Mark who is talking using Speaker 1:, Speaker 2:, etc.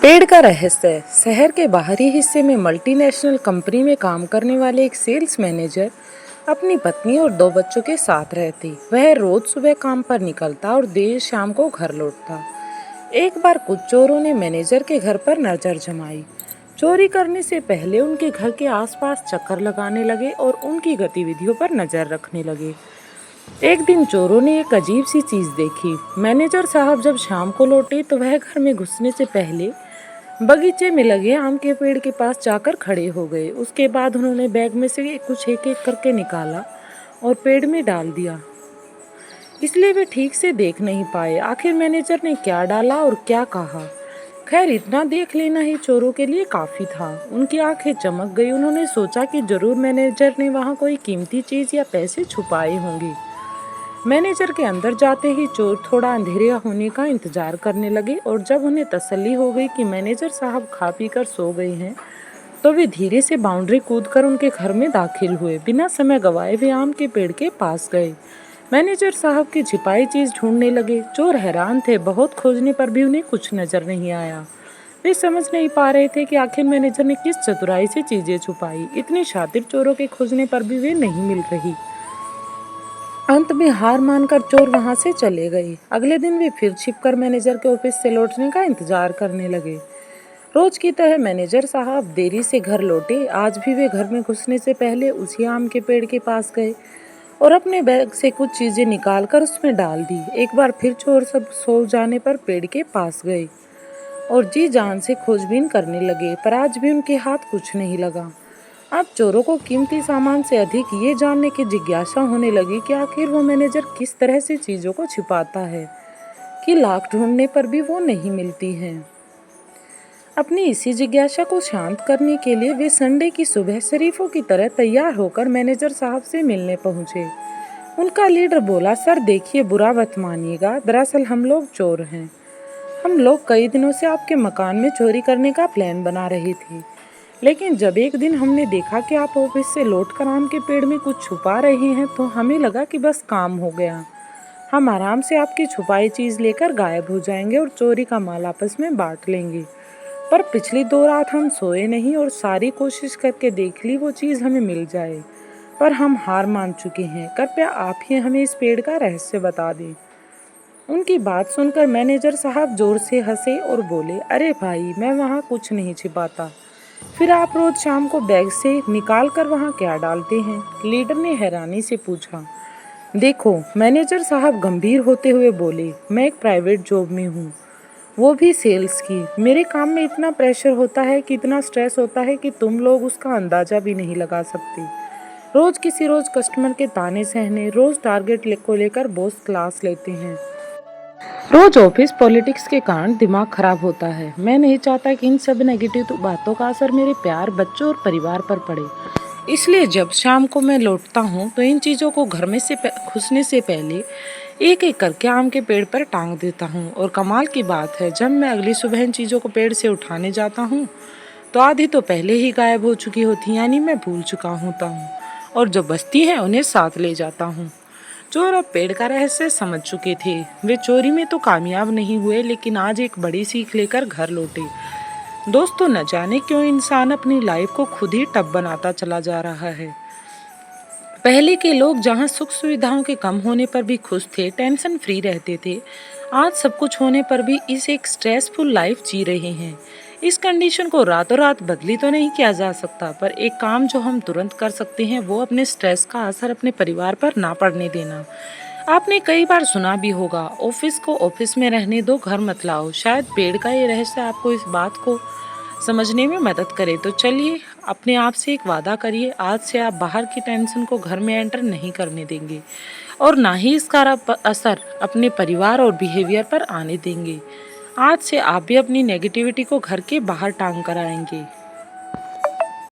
Speaker 1: पेड़ का रहस्य। शहर के बाहरी हिस्से में मल्टीनेशनल कंपनी में काम करने वाले एक सेल्स मैनेजर अपनी पत्नी और 2 बच्चों के साथ रहते। वह रोज सुबह काम पर निकलता और देर शाम को घर लौटता। एक बार कुछ चोरों ने मैनेजर के घर पर नजर जमाई। चोरी करने से पहले उनके घर के आसपास चक्कर लगाने लगे और उनकी गतिविधियों पर नजर रखने लगे। एक दिन चोरों ने एक अजीब सी चीज देखी। मैनेजर साहब जब शाम को लौटे तो वह घर में घुसने से पहले बगीचे में लगे आम के पेड़ के पास जाकर खड़े हो गए। उसके बाद उन्होंने बैग में से कुछ एक एक करके निकाला और पेड़ में डाल दिया, इसलिए वे ठीक से देख नहीं पाए आखिर मैनेजर ने क्या डाला और क्या कहा। खैर, इतना देख लेना ही चोरों के लिए काफी था। उनकी आंखें चमक गई। उन्होंने सोचा कि जरूर मैनेजर ने वहां कोई कीमती चीज या पैसे छुपाए होंगे। मैनेजर के अंदर जाते ही चोर थोड़ा अंधेरा होने का इंतजार करने लगे और जब उन्हें तसल्ली हो गई कि मैनेजर साहब खा पी कर सो गए हैं तो वे धीरे से बाउंड्री कूदकर उनके घर में दाखिल हुए। बिना समय गवाए वे आम के पेड़ के पास गए। मैनेजर साहब की छिपाई चीज ढूंढने लगे। चोर हैरान थे। बहुत खोजने पर भी उन्हें कुछ नजर नहीं आया। वे समझ नहीं पा रहे थे कि आखिर मैनेजर ने किस चतुराई से चीजें छुपाई। इतने शातिर चोरों के खोजने पर भी वे नहीं मिल रही। अंत में हार मानकर चोर वहां से चले गए। अगले दिन वे फिर छिपकर मैनेजर के ऑफिस से लौटने का इंतजार करने लगे। रोज की तरह मैनेजर साहब देरी से घर लौटे। आज भी वे घर में घुसने से पहले उसी आम के पेड़ के पास गए और अपने बैग से कुछ चीजें निकालकर उसमें डाल दी। एक बार फिर चोर सब सो जाने पर पेड़ के पास गए और जी जान से खोजबीन करने लगे, पर आज भी उनके हाथ कुछ नहीं लगा। अब चोरों को कीमती सामान से अधिक ये जानने की जिज्ञासा होने लगी कि आखिर वो मैनेजर किस तरह से चीजों को छिपाता है कि लाख ढूंढने पर भी वो नहीं मिलती हैं। अपनी इसी जिज्ञासा को शांत करने के लिए वे संडे की सुबह शरीफों की तरह तैयार होकर मैनेजर साहब से मिलने पहुंचे। उनका लीडर बोला, सर देखिए, बुरा मत मानिएगा, दरअसल हम लोग चोर हैं। हम लोग कई दिनों से आपके मकान में चोरी करने का प्लान बना रहे थे, लेकिन जब एक दिन हमने देखा कि आप ऑफिस से लौटकर आम के पेड़ में कुछ छुपा रहे हैं तो हमें लगा कि बस काम हो गया। हम आराम से आपकी छुपाई चीज़ लेकर गायब हो जाएंगे और चोरी का माल आपस में बांट लेंगे। पर पिछली 2 रात हम सोए नहीं और सारी कोशिश करके देख ली वो चीज़ हमें मिल जाए, पर हम हार मान चुके हैं। कृपया आप ही हमें इस पेड़ का रहस्य बता दें। उनकी बात सुनकर मैनेजर साहब जोर से हंसे और बोले, अरे भाई, मैं वहाँ कुछ नहीं छिपाता। फिर आप रोज शाम को बैग से निकाल कर वहाँ क्या डालते हैं? लीडर ने हैरानी से पूछा। देखो, मैनेजर साहब गंभीर होते हुए बोले, मैं एक प्राइवेट जॉब में हूँ, वो भी सेल्स की। मेरे काम में इतना प्रेशर होता है कि इतना स्ट्रेस होता है कि तुम लोग उसका अंदाजा भी नहीं लगा सकते। रोज कस्टमर के ताने सहने, रोज टारगेट को लेकर बॉस क्लास लेते हैं, रोज ऑफिस पॉलिटिक्स के कारण दिमाग खराब होता है। मैं नहीं चाहता कि इन सब नेगेटिव बातों का असर मेरे प्यार, बच्चों और परिवार पर पड़े। इसलिए जब शाम को मैं लौटता हूँ तो इन चीज़ों को घर में से घुसने से पहले एक एक करके आम के पेड़ पर टांग देता हूँ। और कमाल की बात है, जब मैं अगली सुबह इन चीज़ों को पेड़ से उठाने जाता हूँ तो आधी तो पहले ही गायब हो चुकी होती, यानी मैं भूल चुका होता हूँ, और जो बचती हैं उन्हें साथ ले जाता हूँ। चोर अब पेड़ का रहस्य समझ चुके थे। वे चोरी में तो कामयाब नहीं हुए, लेकिन आज एक बड़ी सीख लेकर घर लौटे। दोस्तों, न जाने क्यों इंसान अपनी लाइफ को खुद ही टफ बनाता चला जा रहा है। पहले के लोग जहां सुख सुविधाओं के कम होने पर भी खुश थे, टेंशन फ्री रहते थे, आज सब कुछ होने पर भी इस एक स्ट्रेसफुल लाइफ जी रहे हैं। इस कंडीशन को रातों रात बदली तो नहीं किया जा सकता, पर एक काम जो हम तुरंत कर सकते हैं वो अपने स्ट्रेस का असर अपने परिवार पर ना पड़ने देना। आपने कई बार सुना भी होगा, ऑफिस को ऑफिस में रहने दो, घर मत लाओ। शायद पेड़ का ये रहस्य आपको इस बात को समझने में मदद करे। तो चलिए, अपने आप से एक वादा करिए, आज से आप बाहर की टेंशन को घर में एंटर नहीं करने देंगे और ना ही इसका असर अपने परिवार और बिहेवियर पर आने देंगे। आज से आप भी अपनी नेगेटिविटी को घर के बाहर टांग कर आएंगे।